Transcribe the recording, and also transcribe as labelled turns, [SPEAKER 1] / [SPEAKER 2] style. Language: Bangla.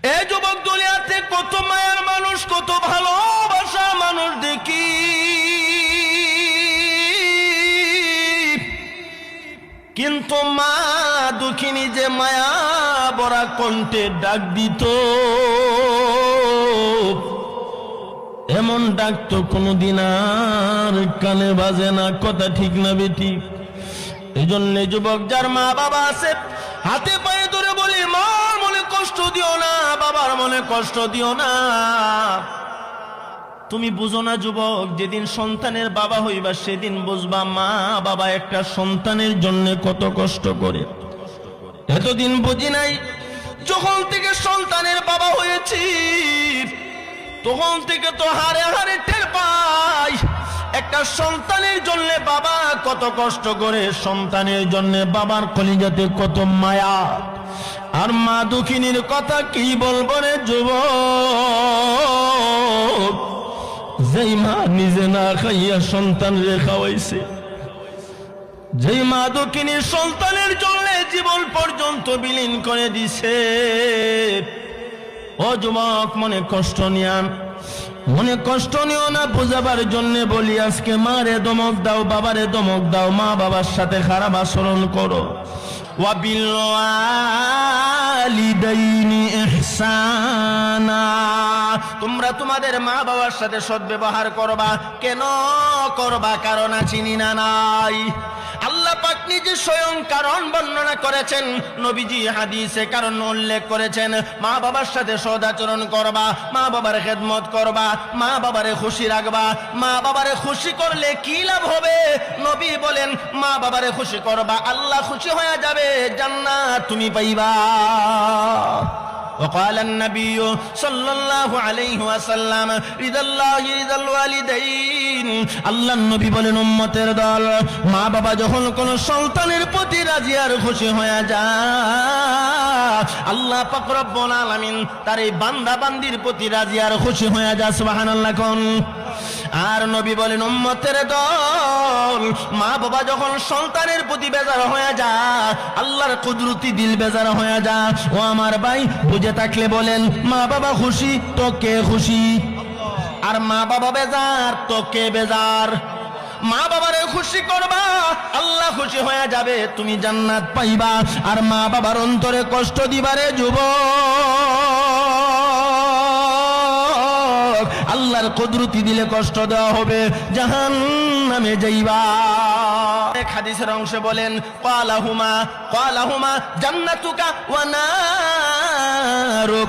[SPEAKER 1] এই যুবক, দুনিয়াতে কত মায়ের মানুষ, কত ভালোবাসা মানুষ দেখি, কিন্তু মা দুঃখিনী যে মায়া বড়া কণ্ঠে ডাক দিত, এমন ডাক তো কোনদিন আর কানে বাজে না। কথা ঠিক না বেটি? এই জন্য যুবক, যার মা বাবা আছে, হাতে পায়ে ধরে বলি, মা মনে কষ্ট দিও না, বাবার মনে কষ্ট দিও না। তুমি বুঝো না যুবক, যেদিন সন্তানের বাবা হইবা সেদিন বুঝবা মা বাবা একটা সন্তানের জন্য কত কষ্ট করে। এতদিন বুঝি নাই, যখন থেকে সন্তানের বাবা হয়েছি তখন থেকে তো হারে হারে টের পাই একটা সন্তানের জন্য বাবা কত কষ্ট করে, সন্তানের জন্য বাবার কলিজাতে কত মায়া। আর মা দুঃখিনীর কথা কি বলবো রে যুবক, যেই মা নিজে না খাইয়া সন্তান রে খাওয়াইছে, যেই মা দুঃখিনী সন্তানের জন্য জীবন পর্যন্ত বিলীন করে দিছে। ও যুবক, মনে কষ্ট নিয়ান, মনে কষ্ট নিও না। বোঝাবার জন্য বলি, আজকে মারে দমক দাও, বাবারে দমক দাও, মা বাবার সাথে খারাপ আচরণ করো। ওয়াবিল ওয়ালিদাইনি ইহসানা, তোমরা তোমাদের মা বাবার সাথে সদ্ব্যবহার করবা। কেন করবা? কারণ আছে না নাই? আল্লাহ পাক নিজে স্বয়ং কারণ বর্ণনা করেছেন, নবীজি হাদিসে কারণ উল্লেখ করেছেন। মা বাবার সাথে সদাচরণ করবা, মা বাবার খেদমত করবা, মা বাবারে খুশি রাখবা। মা বাবারে খুশি করলে কি লাভ হবে? নবী বলেন, মা বাবারে খুশি করবা, আল্লাহ খুশি হয়ে যাবে, জান্নাত তুমি পাইবা। وقال النبي صلى الله عليه وسلم رضا الله رضا الوالدين, আল্লাহ নবী বলেন, উম্মতের দল, মা বাবা যখন কোন সন্তানের প্রতি রাজি আর খুশি হয়ে যায়, আল্লাহ পাক রব্বুল আলামিন তার এই বান্দা বান্দির প্রতি রাজি আর খুশি হয়ে যায়। সুবহানাল্লাহ কোন। আর নবী বলেন, উম্মতের দল, মা বাবা যখন সন্তানের প্রতি বেজার হয়ে যায়, আল্লাহর কুদরতি দিল বেজার হয়ে যায়। ও আমার ভাই, বুঝে থাকলে বলেন, মা বাবা খুশি তো কে খুশি? আর মা বাবা বেজার তো কে বেজার? মা বাবারে খুশি করবা, আল্লাহ খুশি হয়ে যাবে, তুমি জান্নাত পাইবা। আর মা বাবার অন্তরে কষ্ট দিবারে যুবক, আল্লাহর কুদরতি দিলে কষ্ট দেওয়া হবে, জাহান্নামে যাইবা। এক হাদিসের অংশে বলেন, ক্বালাহুমা জান্নাতুকা ওয়া নারুক।